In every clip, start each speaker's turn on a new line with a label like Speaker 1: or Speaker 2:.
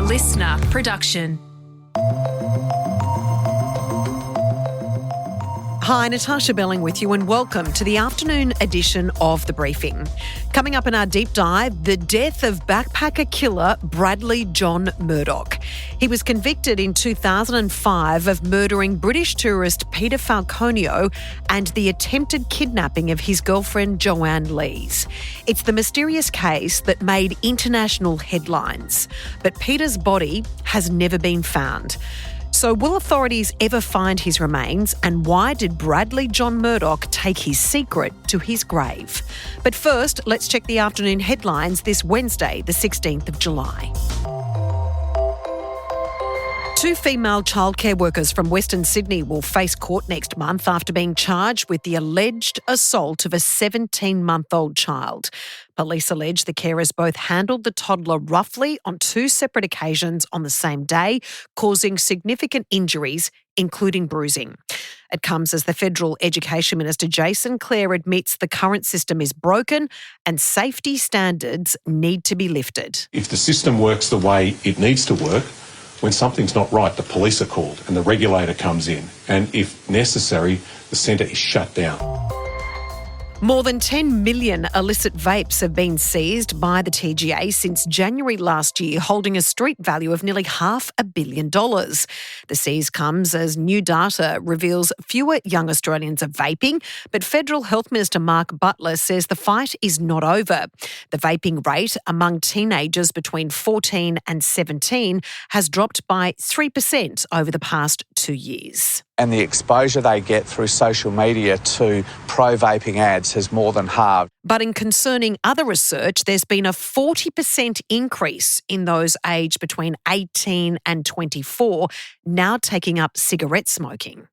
Speaker 1: listener production.
Speaker 2: Hi, Natarsha Belling with you and welcome to the afternoon edition of The Briefing. Coming up in our deep dive, the death of backpacker killer Bradley John Murdoch. He was convicted in 2005 of murdering British tourist Peter Falconio and the attempted kidnapping of his girlfriend Joanne Lees. It's the mysterious case that made international headlines, but Peter's body has never been found. So will authorities ever find his remains, and why did Bradley John Murdoch take his secret to his grave? But first, let's check the afternoon headlines this Wednesday, the 16th of July. Two female childcare workers from Western Sydney will face court next month after being charged with the alleged assault of a 17-month-old child. Police allege the carers both handled the toddler roughly on two separate occasions on the same day, causing significant injuries, including bruising. It comes as the Federal Education Minister Jason Clare admits the current system is broken and safety standards need to be lifted.
Speaker 3: If the system works the way it needs to work, when something's not right, the police are called and the regulator comes in, and if necessary, the centre is shut down.
Speaker 2: More than 10 million illicit vapes have been seized by the TGA since January last year, holding a street value of nearly $500 million. The seize comes as new data reveals fewer young Australians are vaping, but Federal Health Minister Mark Butler says the fight is not over. The vaping rate among teenagers between 14 and 17 has dropped by 3% over the past 2 years.
Speaker 4: And the exposure they get through social media to pro-vaping ads has more than halved.
Speaker 2: But in concerning other research, there's been a 40% increase in those aged between 18 and 24 now taking up cigarette smoking.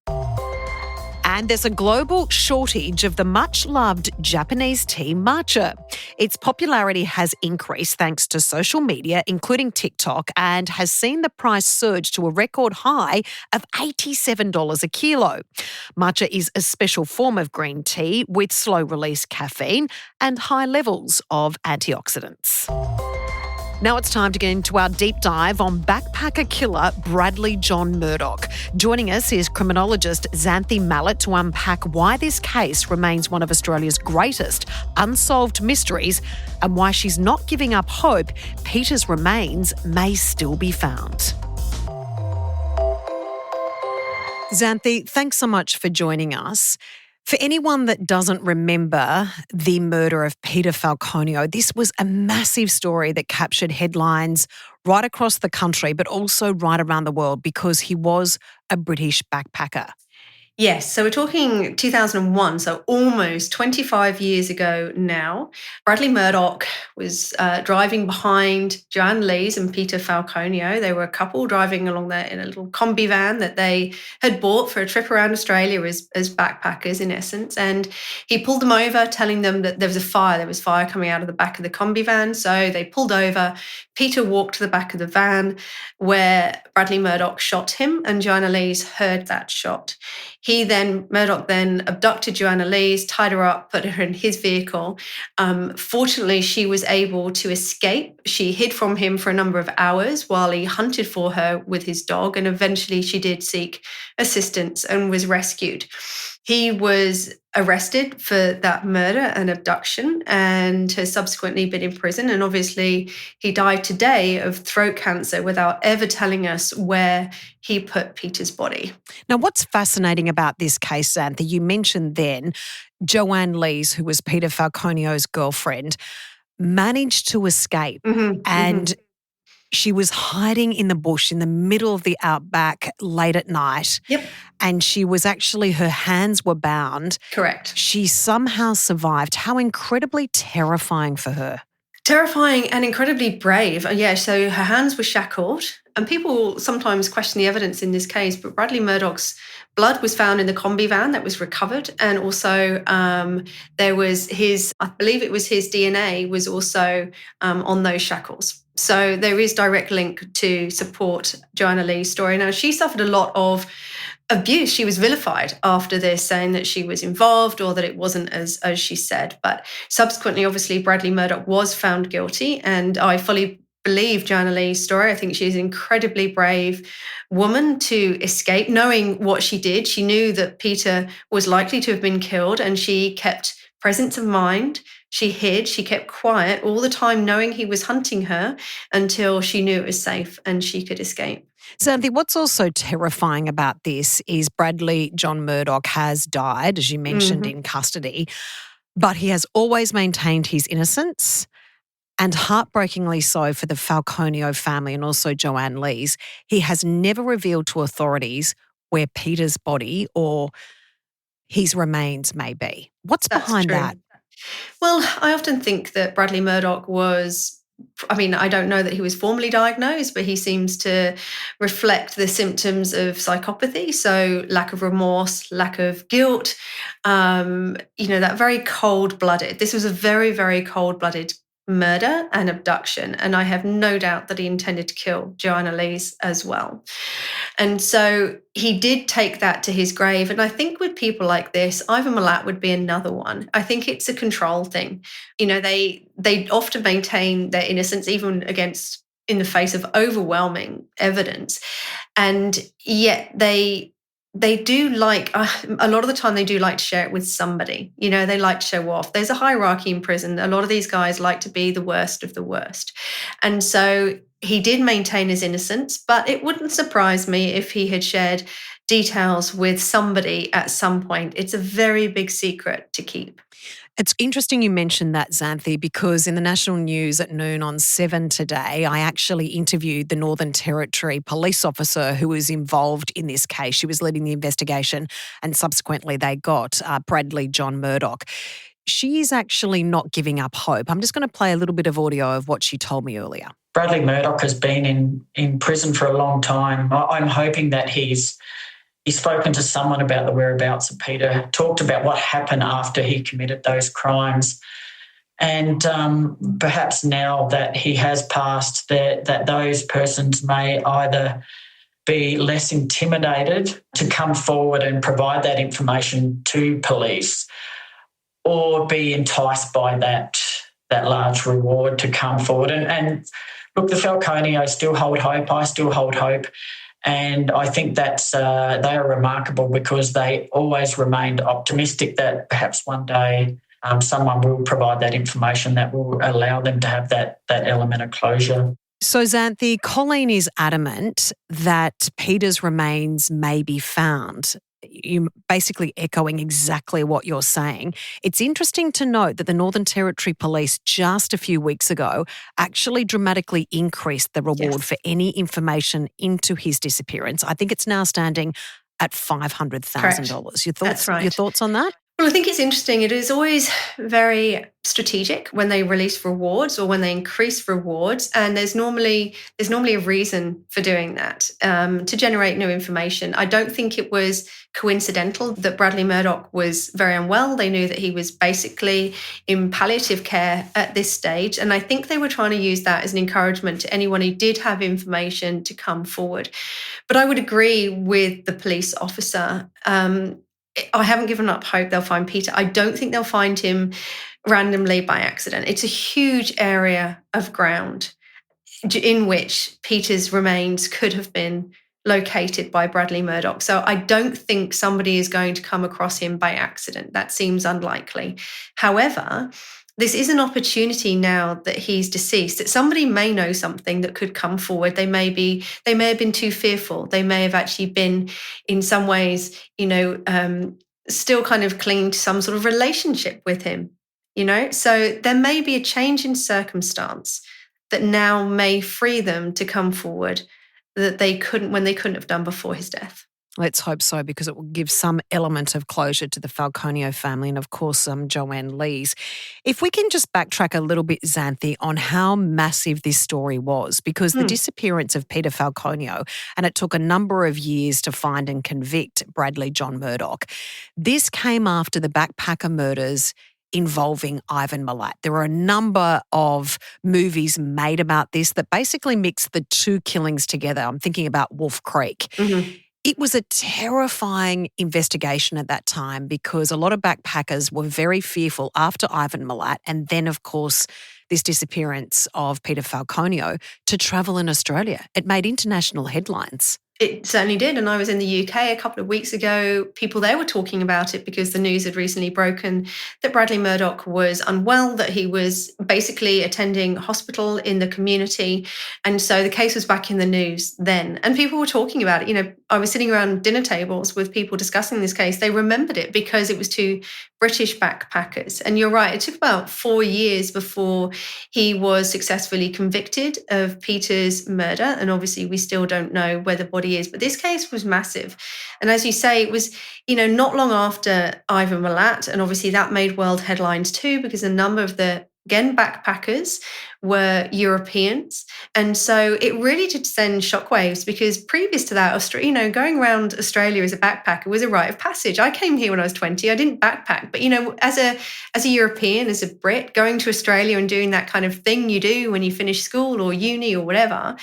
Speaker 2: And there's a global shortage of the much-loved Japanese tea Matcha. Its popularity has increased thanks to social media, including TikTok, and has seen the price surge to a record high of $87 a kilo. Matcha is a special form of green tea with slow-release caffeine and high levels of antioxidants. Now it's time to get into our deep dive on backpacker killer Bradley John Murdoch. Joining us is criminologist Xanthé Mallett to unpack why this case remains one of Australia's greatest unsolved mysteries and why she's not giving up hope Peter's remains may still be found. Xanthé, thanks so much for joining us. For anyone that doesn't remember the murder of Peter Falconio, this was a massive story that captured headlines right across the country, but also right around the world because he was a British backpacker.
Speaker 5: Yes, so we're talking 2001, so almost 25 years ago now. Bradley Murdoch was driving behind Joanne Lees and Peter Falconio. They were a couple driving along there in a little combi van that they had bought for a trip around Australia as backpackers, in essence. And he pulled them over, telling them that there was a fire. There was fire coming out of the back of the combi van. So they pulled over. Peter walked to the back of the van where Bradley Murdoch shot him, and Joanna Lees heard that shot. Murdoch then abducted Joanna Lees, tied her up, put her in his vehicle. Fortunately, she was able to escape. She hid from him for a number of hours while he hunted for her with his dog, and eventually she did seek assistance and was rescued. He was arrested for that murder and abduction and has subsequently been in prison. And obviously, he died today of throat cancer without ever telling us where he put Peter's body.
Speaker 2: Now, what's fascinating about this case, Xanthé, you mentioned then Joanne Lees, who was Peter Falconio's girlfriend, managed to escape and she was hiding in the bush in the middle of the outback late at night.
Speaker 5: Yep.
Speaker 2: And she was actually, her hands were bound.
Speaker 5: Correct.
Speaker 2: She somehow survived. How incredibly terrifying for her.
Speaker 5: Terrifying and incredibly brave. Yeah, so her hands were shackled. And people sometimes question the evidence in this case, but Bradley Murdoch's blood was found in the combi van that was recovered. And also there was I believe it was his DNA was also on those shackles. So there is direct link to support Joanna Lee's story. Now, she suffered a lot of abuse. She was vilified after this, saying that she was involved or that it wasn't as she said. But subsequently, obviously, Bradley Murdoch was found guilty, and I fully believe Joanna Lee's story. I think she's an incredibly brave woman to escape, knowing what she did. She knew that Peter was likely to have been killed, and she kept presence of mind. She hid, she kept quiet all the time, knowing he was hunting her until she knew it was safe and she could escape.
Speaker 2: Xanthé, what's also terrifying about this is Bradley John Murdoch has died, as you mentioned, in custody, but he has always maintained his innocence. And heartbreakingly so for the Falconio family and also Joanne Lee's, he has never revealed to authorities where Peter's body or his remains may be. What's
Speaker 5: That's
Speaker 2: behind
Speaker 5: true.
Speaker 2: that?
Speaker 5: Well, I often think that Bradley Murdoch I don't know that he was formally diagnosed, but he seems to reflect the symptoms of psychopathy. So lack of remorse, lack of guilt, that very cold-blooded. This was a very, very cold-blooded murder and abduction. And I have no doubt that he intended to kill Joanna Lees as well. And so he did take that to his grave. And I think with people like this, Ivan Milat would be another one. I think it's a control thing. They often maintain their innocence, even in the face of overwhelming evidence. And yet they do like, a lot of the time they do like to share it with somebody. They like to show off. There's a hierarchy in prison. A lot of these guys like to be the worst of the worst. And so he did maintain his innocence, but it wouldn't surprise me if he had shared details with somebody at some point. It's a very big secret to keep.
Speaker 2: It's interesting you mentioned that, Xanthé, because in the national news at noon on 7 today, I actually interviewed the Northern Territory police officer who was involved in this case. She was leading the investigation and subsequently they got Bradley John Murdoch. She is actually not giving up hope. I'm just going to play a little bit of audio of what she told me earlier.
Speaker 1: Bradley Murdoch has been in prison for a long time. I'm hoping that he's spoken to someone about the whereabouts of Peter, talked about what happened after he committed those crimes. And perhaps now that he has passed, that those persons may either be less intimidated to come forward and provide that information to police, or be enticed by that large reward to come forward. And look, the Falconio still hold hope. I still hold hope. And I think they are remarkable because they always remained optimistic that perhaps one day someone will provide that information that will allow them to have that element of closure.
Speaker 2: So, Xanthé, Colleen is adamant that Peter's remains may be found. You're basically echoing exactly what you're saying. It's interesting to note that the Northern Territory Police just a few weeks ago actually dramatically increased the reward for any information into his disappearance. I think it's now standing at $500,000. Your thoughts?
Speaker 5: That's right.
Speaker 2: Your thoughts on that?
Speaker 5: Well, I think it's interesting. It is always very strategic when they release rewards or when they increase rewards, and there's normally a reason for doing that, to generate new information. I don't think it was coincidental that Bradley Murdoch was very unwell. They knew that he was basically in palliative care at this stage, and I think they were trying to use that as an encouragement to anyone who did have information to come forward. But I would agree with the police officer. I haven't given up hope they'll find Peter. I don't think they'll find him randomly by accident. It's a huge area of ground in which Peter's remains could have been located by Bradley Murdoch. So I don't think somebody is going to come across him by accident. That seems unlikely. However, this is an opportunity now that he's deceased, that somebody may know something that could come forward. They may have been too fearful. They may have actually been, in some ways, still kind of clinging to some sort of relationship with him, So there may be a change in circumstance that now may free them to come forward that they couldn't have done before his death.
Speaker 2: Let's hope so, because it will give some element of closure to the Falconio family and, of course, Joanne Lees. If we can just backtrack a little bit, Xanthé, on how massive this story was, because the disappearance of Peter Falconio, and it took a number of years to find and convict Bradley John Murdoch. This came after the backpacker murders involving Ivan Milat. There were a number of movies made about this that basically mixed the two killings together. I'm thinking about Wolf Creek. Mm-hmm. It was a terrifying investigation at that time because a lot of backpackers were very fearful after Ivan Milat, and then, of course, this disappearance of Peter Falconio, to travel in Australia. It made international headlines.
Speaker 5: It certainly did. And I was in the UK a couple of weeks ago. People there were talking about it because the news had recently broken that Bradley Murdoch was unwell, that he was basically attending hospital in the community. And so the case was back in the news then. And people were talking about it. You know, I was sitting around dinner tables with people discussing this case. They remembered it because it was two British backpackers. And you're right, it took about 4 years before he was successfully convicted of Peter's murder. And obviously, we still don't know where the body is. But this case was massive. And as you say, it was, not long after Ivan Mallett. And obviously, that made world headlines too, because a number of the backpackers were Europeans. And so it really did send shockwaves because previous to that, going around Australia as a backpacker was a rite of passage. I came here when I was 20. I didn't backpack. But, as a European, as a Brit, going to Australia and doing that kind of thing you do when you finish school or uni or whatever,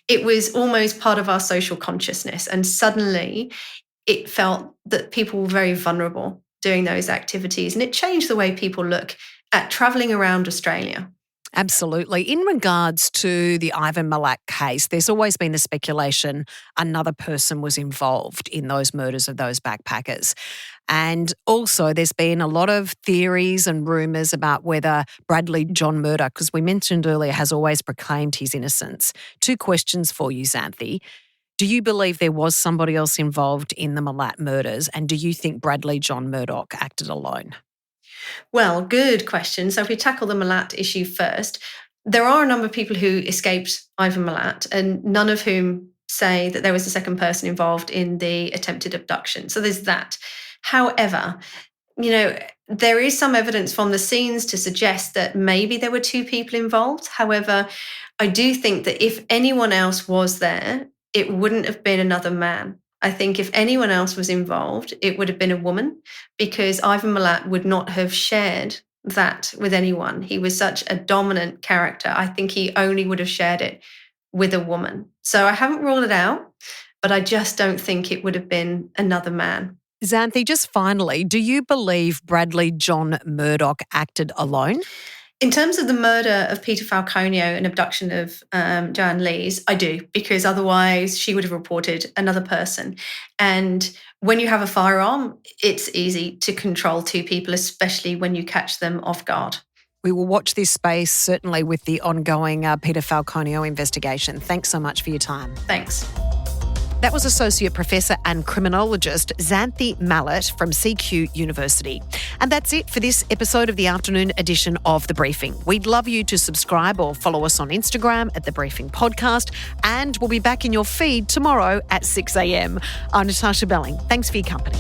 Speaker 5: it was almost part of our social consciousness. And suddenly it felt that people were very vulnerable doing those activities. And it changed the way people look at travelling around Australia.
Speaker 2: Absolutely. In regards to the Ivan Mallett case, there's always been the speculation another person was involved in those murders of those backpackers. And also there's been a lot of theories and rumours about whether Bradley John Murdoch, because we mentioned earlier, has always proclaimed his innocence. 2 questions for you, Xanthé. Do you believe there was somebody else involved in the Mallett murders? And do you think Bradley John Murdoch acted alone?
Speaker 5: Well, good question. So if we tackle the Mallett issue first, there are a number of people who escaped Ivan Mallett, and none of whom say that there was a second person involved in the attempted abduction. So there's that. However, there is some evidence from the scenes to suggest that maybe there were 2 people involved. However, I do think that if anyone else was there, it wouldn't have been another man. I think if anyone else was involved, it would have been a woman, because Ivan Mallett would not have shared that with anyone. He was such a dominant character. I think he only would have shared it with a woman. So I haven't ruled it out, but I just don't think it would have been another man.
Speaker 2: Xanthé, just finally, do you believe Bradley John Murdoch acted alone?
Speaker 5: In terms of the murder of Peter Falconio and abduction of Joanne Lees, I do, because otherwise she would have reported another person. And when you have a firearm, it's easy to control 2 people, especially when you catch them off guard.
Speaker 2: We will watch this space, certainly with the ongoing Peter Falconio investigation. Thanks so much for your time.
Speaker 5: Thanks.
Speaker 2: That was Associate Professor and Criminologist Xanthé Mallett from CQ University. And that's it for this episode of the afternoon edition of The Briefing. We'd love you to subscribe or follow us on Instagram at The Briefing Podcast, and we'll be back in your feed tomorrow at 6 a.m. I'm Natarsha Belling. Thanks for your company.